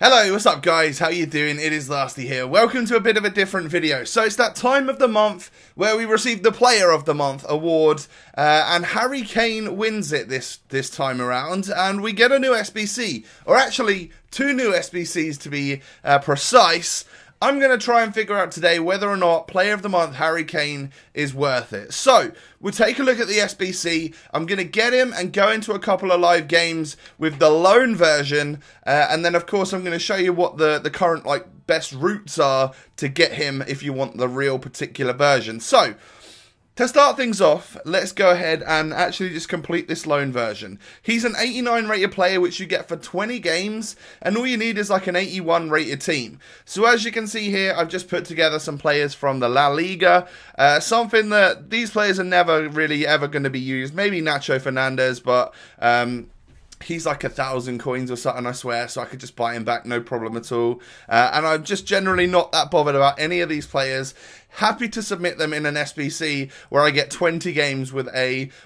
Hello, what's up guys? How you doing? It is Lasty here. Welcome to a bit of a different video. So it's that time of the month where we receive the Player of the Month award, and Harry Kane wins it this time around, and we get a new SBC, or actually two new SBCs to be precise. I'm going to try and figure out today whether or not Player of the Month Harry Kane is worth it. So, we'll take a look at the SBC. I'm going to get him and go into a couple of live games with the loan version. And then, of course, I'm going to show you what the current best routes are to get him if you want the real particular version. So, to start things off, let's go ahead and actually just complete this loan version. He's an 89 rated player, which you get for 20 games, and all you need is like an 81 rated team. So as you can see here, I've just put together some players from the La Liga, something that these players are never really ever going to be used. Maybe Nacho Fernandez, but he's like 1,000 coins or something, I swear, so I could just buy him back, no problem at all. And I'm just generally not that bothered about any of these players. Happy to submit them in an SBC where I get 20 games with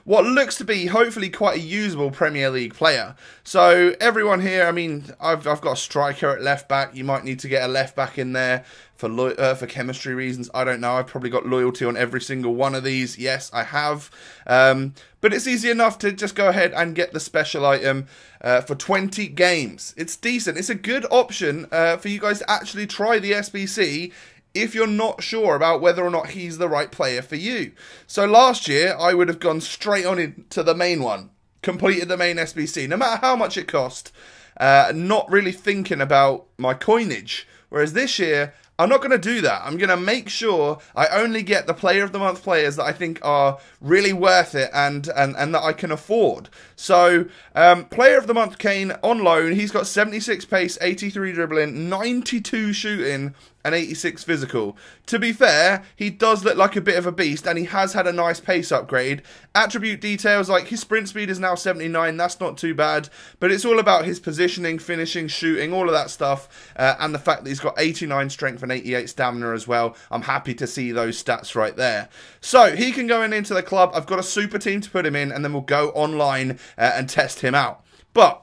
what looks to be hopefully quite a usable Premier League player. So everyone here, I mean, I've got a striker at left back. You might need to get a left back in there for chemistry reasons. I don't know. I've probably got loyalty on every single one of these. Yes, I have. But it's easy enough to just go ahead and get the special item for 20 games. It's decent. It's a good option for you guys to actually try the SBC if you're not sure about whether or not he's the right player for you. So last year, I would have gone straight on into the main one, completed the main SBC, no matter how much it cost, not really thinking about my coinage. Whereas this year, I'm not going to do that. I'm going to make sure I only get the Player of the Month players that I think are really worth it and that I can afford. So, Player of the Month Kane on loan. He's got 76 pace, 83 dribbling, 92 shooting, and 86 physical. To be fair, he does look like a bit of a beast, and he has had a nice pace upgrade. Attribute details, like his sprint speed is now 79, that's not too bad, but it's all about his positioning, finishing, shooting, all of that stuff, and the fact that he's got 89 strength and 88 stamina as well. I'm happy to see those stats right there. So, he can go into the club. I've got a super team to put him in, and then we'll go online and test him out. But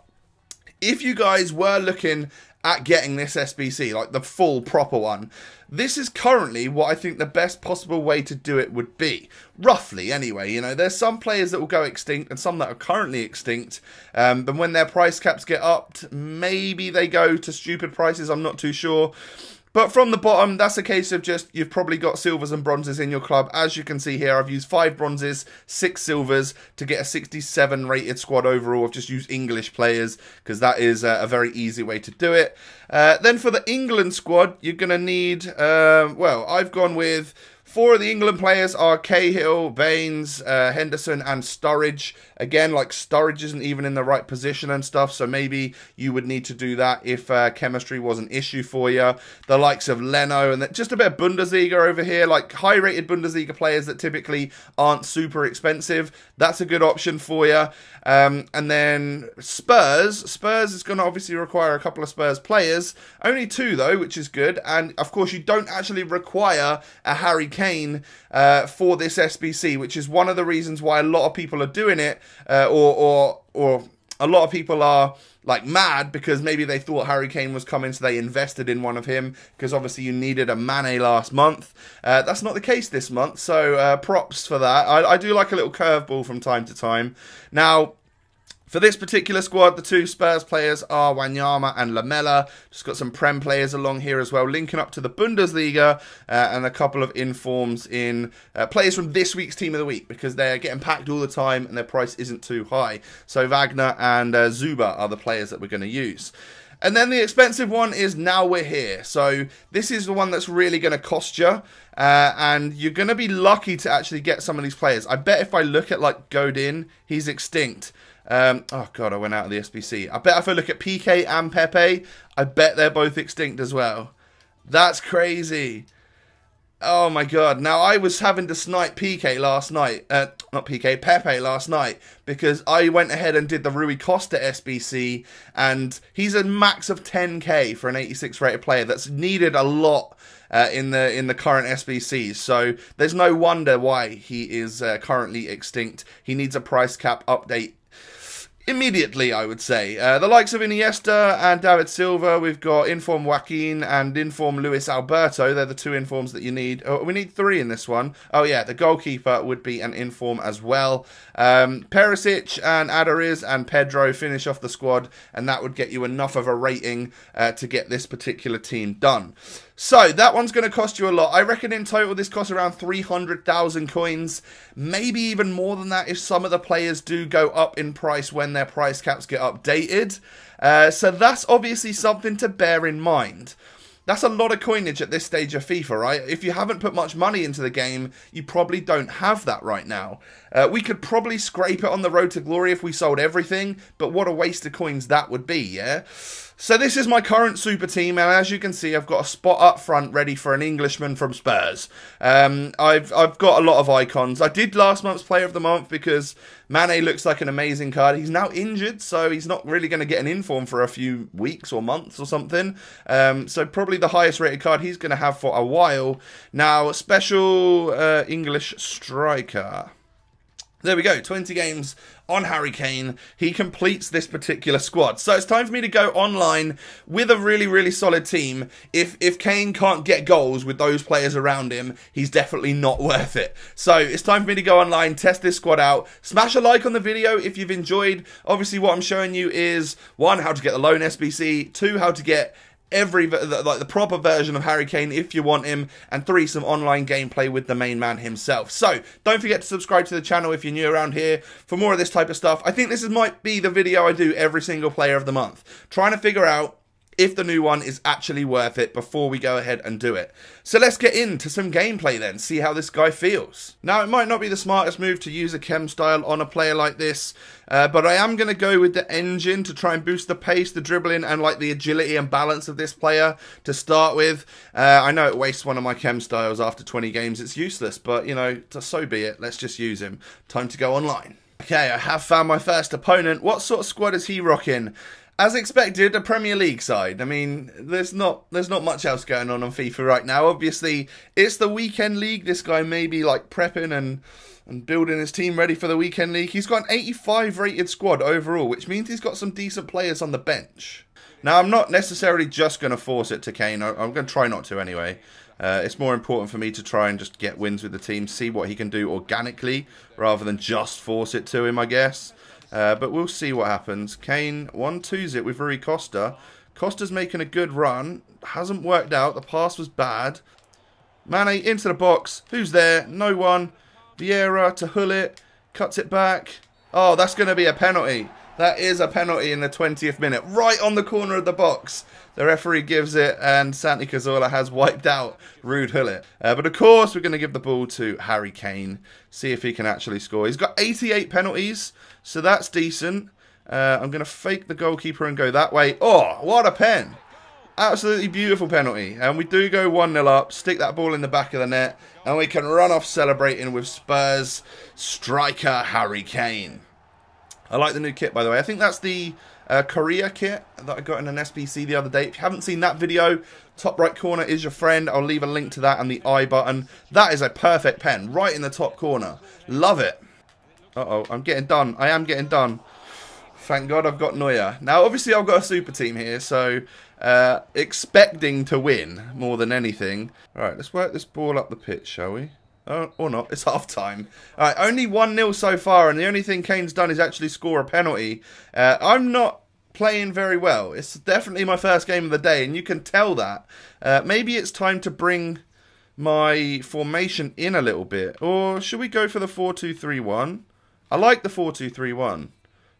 if you guys were looking at getting this SBC, like the full proper one, this is currently what I think the best possible way to do it would be. Roughly, anyway. You know, there's some players that will go extinct and some that are currently extinct. But when their price caps get upped, maybe they go to stupid prices. I'm not too sure. But from the bottom, that's a case of just, you've probably got silvers and bronzes in your club. As you can see here, I've used 5 bronzes, 6 silvers to get a 67 rated squad overall. I've just used English players because that is a very easy way to do it. Then for the England squad, you're going to need, well, I've gone with 4 of the England players are Cahill, Baines, Henderson, and Sturridge. Again, like, Sturridge isn't even in the right position and stuff, so maybe you would need to do that if chemistry was an issue for you. The likes of Leno, and just a bit of Bundesliga over here, like high-rated Bundesliga players that typically aren't super expensive. That's a good option for you. And then Spurs. Spurs is going to obviously require a couple of Spurs players. Only 2, though, which is good. And, of course, you don't actually require a Harry Kane for this SBC, which is one of the reasons why a lot of people are doing it, or a lot of people are like mad because maybe they thought Harry Kane was coming, so they invested in one of him because obviously you needed a Mane last month. That's not the case this month, so props for that. I do like a little curveball from time to time. Now, for this particular squad, the 2 Spurs players are Wanyama and Lamela. Just got some Prem players along here as well, linking up to the Bundesliga, and a couple of informs in players from this week's Team of the Week, because they're getting packed all the time and their price isn't too high. So Wagner and Zuba are the players that we're going to use. And then the expensive one is Now We're Here. So this is the one that's really going to cost you. And you're going to be lucky to actually get some of these players. I bet if I look at like Godin, he's extinct. Oh god, I went out of the SBC. I bet if I look at PK and Pepe, I bet they're both extinct as well. That's crazy. Oh my god. Now, I was having to snipe PK last night. Not PK, Pepe last night. Because I went ahead and did the Rui Costa SBC. And he's a max of 10k for an 86 rated player. That's needed a lot in the current SBCs. So there's no wonder why he is currently extinct. He needs a price cap update immediately, I would say. The likes of Iniesta and David Silva, we've got inform Joaquin and inform Luis Alberto. They're the two informs that you need. Oh, we need 3 in this one. Oh yeah, the goalkeeper would be an inform as well. Perisic and Adariz and Pedro finish off the squad, and that would get you enough of a rating to get this particular team done. So, that one's going to cost you a lot. I reckon in total this costs around 300,000 coins. Maybe even more than that if some of the players do go up in price when their price caps get updated. So that's obviously something to bear in mind. That's a lot of coinage at this stage of FIFA, right? If you haven't put much money into the game, you probably don't have that right now. We could probably scrape it on the road to glory if we sold everything, but what a waste of coins that would be, yeah? So this is my current super team, and as you can see, I've got a spot up front ready for an Englishman from Spurs. I've got a lot of icons. I did last month's Player of the Month because Mane looks like an amazing card. He's now injured, so he's not really going to get an inform for a few weeks or months or something. So probably the highest rated card he's going to have for a while. Now, special English striker. There we go, 20 games on Harry Kane. He completes this particular squad. So it's time for me to go online with a really, really solid team. If Kane can't get goals with those players around him, he's definitely not worth it. So it's time for me to go online, test this squad out. Smash a like on the video if you've enjoyed. Obviously, what I'm showing you is, 1, how to get the loan SBC, 2, how to get the proper version of Harry Kane if you want him, and 3, some online gameplay with the main man himself. So don't forget to subscribe to the channel if you're new around here for more of this type of stuff. I think this might be the video I do every single Player of the Month, trying to figure out if the new one is actually worth it before we go ahead and do it. So let's get into some gameplay then, see how this guy feels. Now, it might not be the smartest move to use a chem style on a player like this, but I am going to go with the engine to try and boost the pace, the dribbling, and like the agility and balance of this player to start with. I know it wastes one of my chem styles after 20 games. It's useless, but, you know, so be it. Let's just use him. Time to go online. Okay, I have found my first opponent. What sort of squad is he rocking? As expected, a Premier League side. I mean, there's not much else going on FIFA right now. Obviously, it's the weekend league. This guy may be like prepping and building his team ready for the weekend league. He's got an 85 rated squad overall, which means he's got some decent players on the bench. Now, I'm not necessarily just going to force it to Kane. I'm going to try not to anyway. It's more important for me to try and just get wins with the team, see what he can do organically, rather than just force it to him, I guess. But we'll see what happens. Kane 1-2s it with Rui Costa. Costa's making a good run. Hasn't worked out. The pass was bad. Mane into the box. Who's there? No one. Vieira to Hullet. Cuts it back. Oh, that's going to be a penalty. That is a penalty in the 20th minute. Right on the corner of the box. The referee gives it, and Santi Cazorla has wiped out Ruud Hullet. But of course, we're going to give the ball to Harry Kane. See if he can actually score. He's got 88 penalties, so that's decent. I'm going to fake the goalkeeper and go that way. Oh, what a pen. Absolutely beautiful penalty. And we do go 1-0 up, stick that ball in the back of the net, and we can run off celebrating with Spurs striker Harry Kane. I like the new kit, by the way. I think that's the Korea kit that I got in an SBC the other day. If you haven't seen that video, top right corner is your friend. I'll leave a link to that and the I button. That is a perfect pen, right in the top corner. Love it. Uh-oh, I'm getting done. I am getting done. Thank God I've got Neuer. Now, obviously, I've got a super team here, so expecting to win more than anything. All right, let's work this ball up the pitch, shall we? Or not, it's half time. Alright, only 1-0 so far, and the only thing Kane's done is actually score a penalty. I'm not playing very well. It's definitely my first game of the day, and you can tell that. Maybe it's time to bring my formation in a little bit. Or should we go for the 4-2-3-1? I like the 4-2-3-1.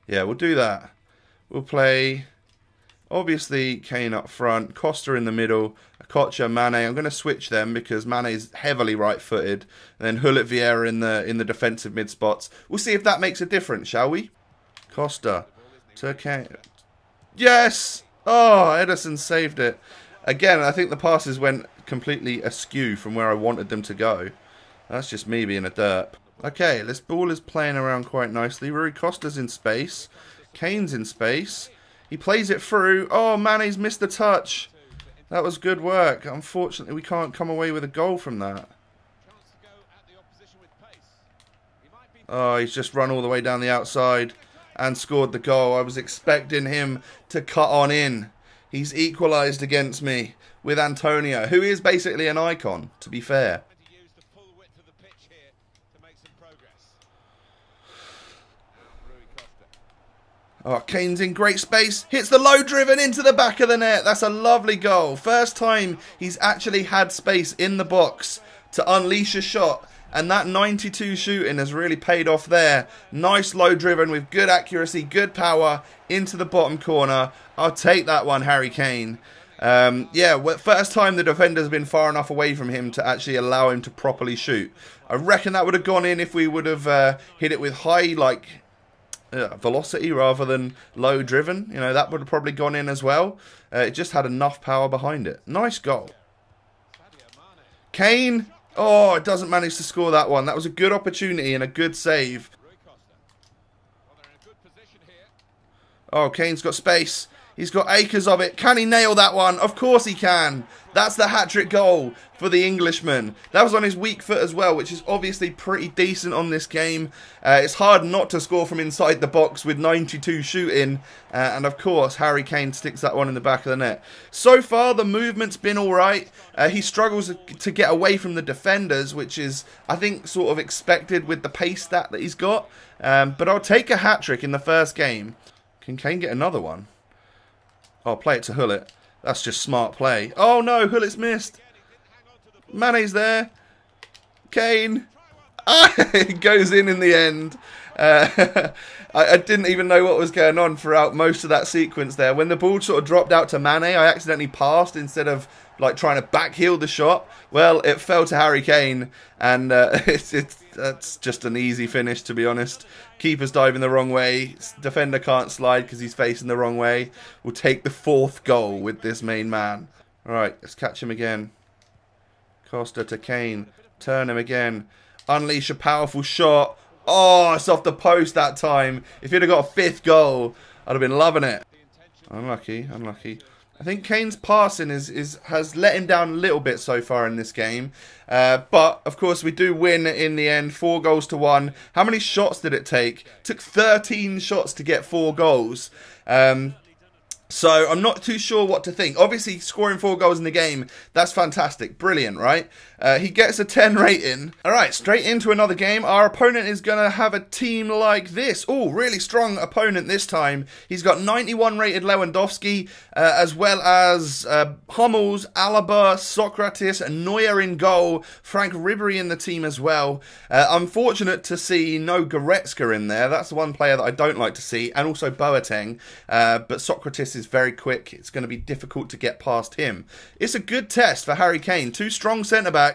Yeah, we'll do that. We'll play, obviously, Kane up front, Costa in the middle, Kocha, Mane. I'm going to switch them because Mane's heavily right-footed. And then Hullet, Vieira in the defensive mid spots. We'll see if that makes a difference, shall we? Costa to Kane. Yes! Oh, Ederson saved it. Again, I think the passes went completely askew from where I wanted them to go. That's just me being a derp. Okay, this ball is playing around quite nicely. Rui Costa's in space. Kane's in space. He plays it through. Oh, Mane's missed the touch. That was good work. Unfortunately, we can't come away with a goal from that. Oh, he's just run all the way down the outside. and scored the goal. I was expecting him to cut on in. He's equalised against me with Antonio, who is basically an icon, to be fair. Oh, Kane's in great space. Hits the low driven into the back of the net. That's a lovely goal. First time he's actually had space in the box to unleash a shot. And that 92 shooting has really paid off there. Nice low driven with good accuracy, good power into the bottom corner. I'll take that one, Harry Kane. Yeah, first time the defender's been far enough away from him to actually allow him to properly shoot. I reckon that would have gone in if we would have hit it with high, velocity rather than low driven. You know, that would have probably gone in as well. It just had enough power behind it. Nice goal. Kane. Oh, it doesn't manage to score that one. That was a good opportunity and a good save. Oh, Kane's got space. He's got acres of it. Can he nail that one? Of course he can. That's the hat-trick goal for the Englishman. That was on his weak foot as well, which is obviously pretty decent on this game. It's hard not to score from inside the box with 92 shooting. And of course, Harry Kane sticks that one in the back of the net. So far, the movement's been alright. He struggles to get away from the defenders, which is, I think, sort of expected with the pace stat that he's got. But I'll take a hat-trick in the first game. Can Kane get another one? I'll play it to Hullet. That's just smart play. Oh no, Hullet's missed. Mane's there. Kane. It goes in the end. I didn't even know what was going on throughout most of that sequence there. When the ball sort of dropped out to Mane, I accidentally passed instead of like trying to backheel the shot. Well, it fell to Harry Kane, and that's just an easy finish, to be honest. Keeper's diving the wrong way. Defender can't slide because he's facing the wrong way. We'll take the 4th goal with this main man. All right, let's catch him again. Costa to Kane. Turn him again. Unleash a powerful shot. Oh, it's off the post that time. If he'd have got a 5th goal, I'd have been loving it. Unlucky, unlucky. I think Kane's passing has let him down a little bit so far in this game. But, of course, we do win in the end, 4 goals to 1. How many shots did it take? It took 13 shots to get 4 goals. So I'm not too sure what to think. Obviously, scoring 4 goals in the game, that's fantastic. Brilliant, right? He gets a 10 rating. All right, straight into another game. Our opponent is going to have a team like this. Oh, really strong opponent this time. He's got 91 rated Lewandowski, as well as Hummels, Alaba, Socrates, Neuer in goal, Frank Ribery in the team as well. Unfortunate to see no Goretzka in there. That's the one player that I don't like to see, and also Boateng. But Socrates is very quick. It's going to be difficult to get past him. It's a good test for Harry Kane. 2 strong centre-backs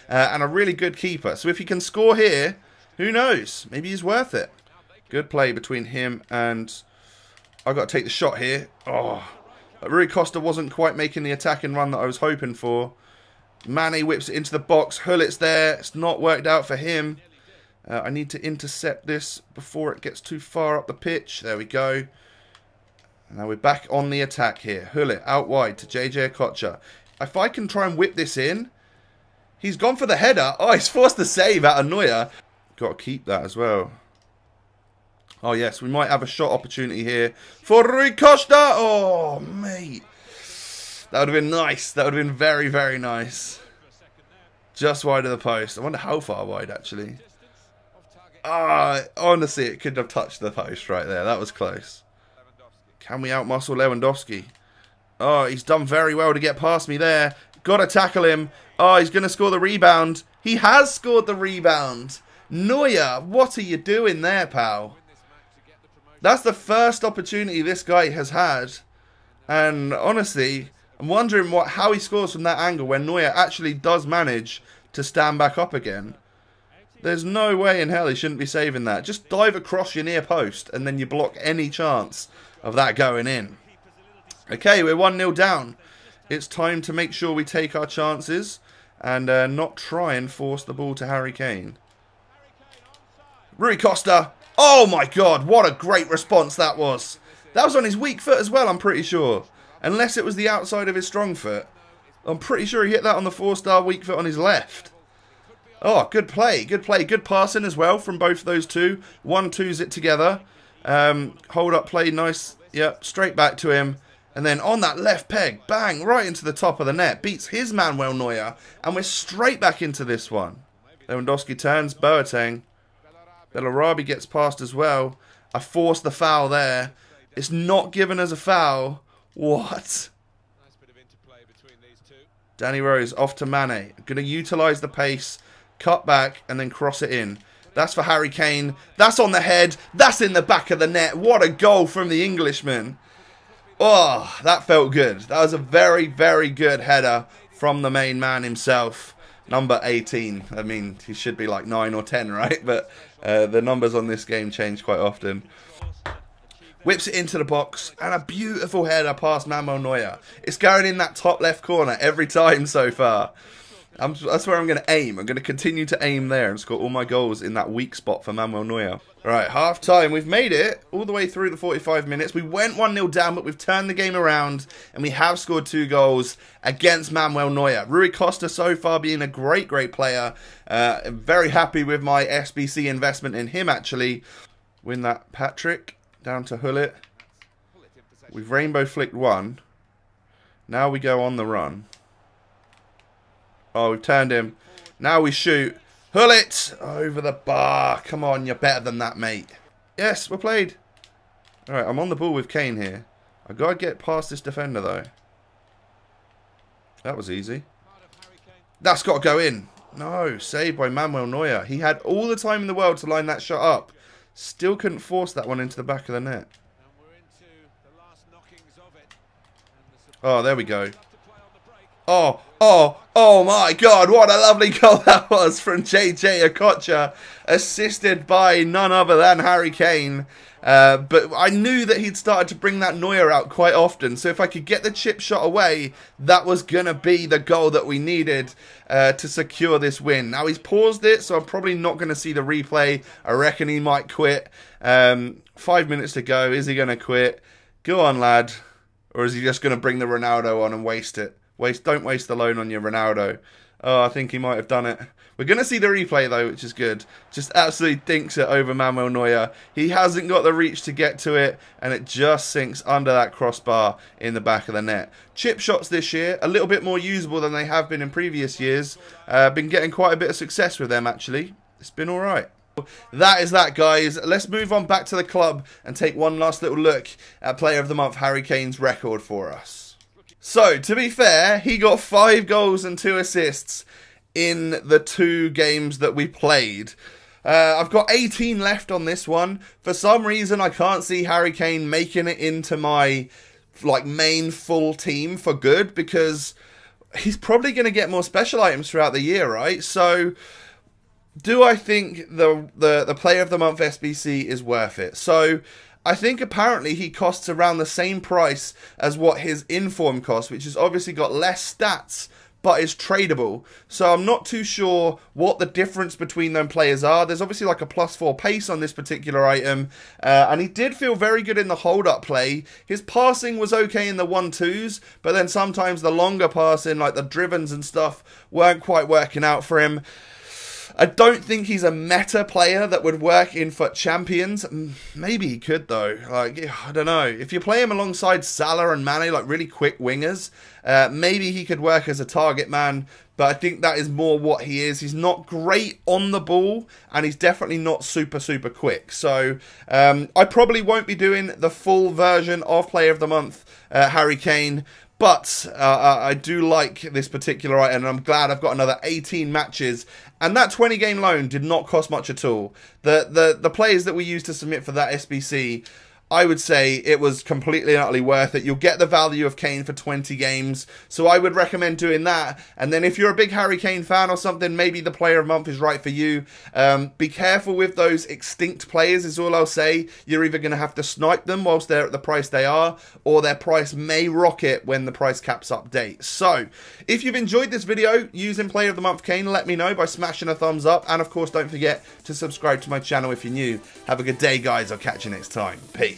and a really good keeper. So if he can score here, who knows? Maybe he's worth it. Good play between him and... I've got to take the shot here. Oh, Rui Costa wasn't quite making the attacking run that I was hoping for. Mane whips it into the box. Hullet's there. It's not worked out for him. I need to intercept this before it gets too far up the pitch. There we go. Now we're back on the attack here. Hullet out wide to JJ Okocha. If I can try and whip this in. He's gone for the header. Oh, he's forced the save out of Neuer. Got to keep that as well. Oh, yes. We might have a shot opportunity here for Rui Costa. Oh, mate. That would have been nice. That would have been very, very nice. Just wide of the post. I wonder how far wide, actually. Honestly, it couldn't have touched the post right there. That was close. Can we outmuscle Lewandowski? Oh, he's done very well to get past me there. Got to tackle him. Oh, he's going to score the rebound. He has scored the rebound. Neuer, what are you doing there, pal? That's the first opportunity this guy has had. And honestly, I'm wondering how he scores from that angle when Neuer actually does manage to stand back up again. There's no way in hell he shouldn't be saving that. Just dive across your near post and then you block any chance of that going in. Okay, we're 1-0 down. It's time to make sure we take our chances and not try and force the ball to Harry Kane. Rui Costa. Oh my god, what a great response that was. That was on his weak foot as well, I'm pretty sure. Unless it was the outside of his strong foot. I'm pretty sure he hit that on the 4-star weak foot on his left. Oh, good play, good play. Good passing as well from both of those two. 1-2's it together. Hold up play, nice. Yep, straight back to him. And then on that left peg, bang, right into the top of the net. Beats his Manuel Neuer. And we're straight back into this one. Lewandowski turns, Boateng. Bellarabi gets past as well. I forced the foul there. It's not given as a foul. What? Danny Rose off to Mane. Going to utilise the pace, cut back, and then cross it in. That's for Harry Kane. That's on the head. That's in the back of the net. What a goal from the Englishman. Oh, that felt good. That was a very, very good header from the main man himself. Number 18. I mean, he should be like 9 or 10, right? But the numbers on this game change quite often. Whips it into the box. And a beautiful header past Manuel Neuer. It's going in that top left corner every time so far. That's where I'm going to aim. I'm going to continue to aim there and score all my goals in that weak spot for Manuel Neuer. Right, half time. We've made it all the way through the 45 minutes. We went 1-0 down, but we've turned the game around and we have scored 2 goals against Manuel Neuer. Rui Costa so far being a great, great player. Very happy with my SBC investment in him, actually. Win that Patrick down to Hullet. We've rainbow flicked one. Now we go on the run. Oh, we've turned him. Now we shoot. Hullet over the bar. Come on, you're better than that, mate. Yes, we're played. All right, I'm on the ball with Kane here. I've got to get past this defender, though. That was easy. That's got to go in. No, saved by Manuel Neuer. He had all the time in the world to line that shot up. Still couldn't force that one into the back of the net. Oh, there we go. Oh my God, what a lovely goal that was from JJ Okocha, assisted by none other than Harry Kane. But I knew that he'd started to bring that Neuer out quite often, so if I could get the chip shot away, that was going to be the goal that we needed to secure this win. Now he's paused it, so I'm probably not going to see the replay. I reckon he might quit. 5 minutes to go. Is he going to quit? Go on, lad. Or is he just going to bring the Ronaldo on and waste it? Don't waste the loan on your Ronaldo. Oh, I think he might have done it. We're going to see the replay, though, which is good. Just absolutely dinks it over Manuel Neuer. He hasn't got the reach to get to it, and it just sinks under that crossbar in the back of the net. Chip shots this year, a little bit more usable than they have been in previous years. Been getting quite a bit of success with them, actually. It's been all right. That is that, guys. Let's move on back to the club and take one last little look at Player of the Month Harry Kane's record for us. So, to be fair, he got 5 goals and 2 assists in the 2 games that we played. I've got 18 left on this one. For some reason, I can't see Harry Kane making it into my main full team for good, because he's probably going to get more special items throughout the year, right? So, do I think the Player of the Month SBC is worth it? So, I think apparently he costs around the same price as what his inform costs, which has obviously got less stats, but is tradable. So I'm not too sure what the difference between them players are. There's obviously like a +4 pace on this particular item, and he did feel very good in the hold-up play. His passing was okay in the 1-2s, but then sometimes the longer passing, like the drivens and stuff, weren't quite working out for him. I don't think he's a meta player that would work in FUT Champions. Maybe he could, though. I don't know. If you play him alongside Salah and Mane, like really quick wingers, maybe he could work as a target man. But I think that is more what he is. He's not great on the ball, and he's definitely not super, super quick. So I probably won't be doing the full version of Player of the Month, Harry Kane. But I do like this particular item, and I'm glad I've got another 18 matches. And that 20-game loan did not cost much at all. The players that we used to submit for that SBC, I would say it was completely and utterly worth it. You'll get the value of Kane for 20 games. So I would recommend doing that. And then if you're a big Harry Kane fan or something, maybe the Player of the Month is right for you. Be careful with those extinct players is all I'll say. You're either going to have to snipe them whilst they're at the price they are, or their price may rocket when the price caps update. So if you've enjoyed this video using Player of the Month Kane, let me know by smashing a thumbs up. And of course, don't forget to subscribe to my channel if you're new. Have a good day, guys. I'll catch you next time. Peace.